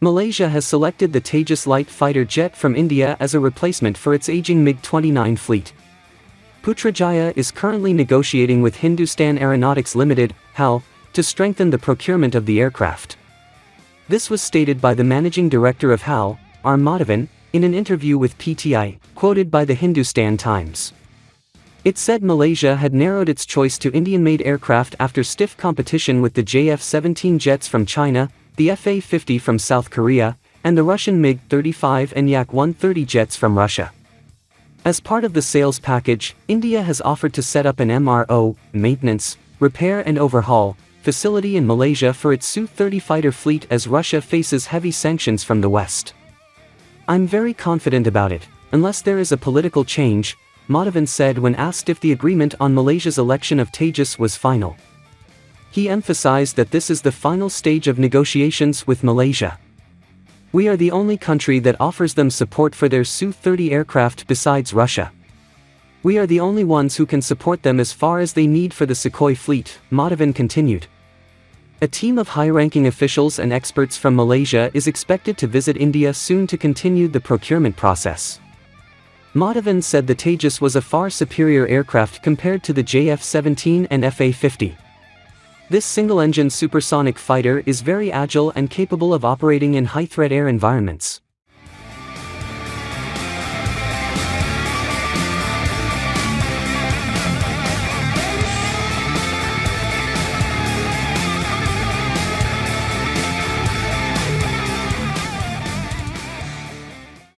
Malaysia has selected the Tejas light fighter jet from India as a replacement for its aging MiG-29 fleet. Putrajaya is currently negotiating with Hindustan Aeronautics Limited, HAL, to strengthen the procurement of the aircraft. This was stated by the Managing Director of HAL, Madhavan, in an interview with PTI, quoted by the Hindustan Times. It said Malaysia had narrowed its choice to Indian-made aircraft after stiff competition with the JF-17 jets from China, the FA-50 from South Korea, and the Russian MiG-35 and Yak-130 jets from Russia. As part of the sales package, India has offered to set up an MRO, maintenance, repair and overhaul, facility in Malaysia for its Su-30 fighter fleet as Russia faces heavy sanctions from the West. "I'm very confident about it, unless there is a political change," Madhavan said when asked if the agreement on Malaysia's election of Tejas was final. He emphasized that this is the final stage of negotiations with Malaysia. "We are the only country that offers them support for their Su-30 aircraft besides Russia. We are the only ones who can support them as far as they need for the Sukhoi fleet," Madhavan continued. A team of high-ranking officials and experts from Malaysia is expected to visit India soon to continue the procurement process. Madhavan said the Tejas was a far superior aircraft compared to the JF-17 and FA-50. This single-engine supersonic fighter is very agile and capable of operating in high-threat air environments.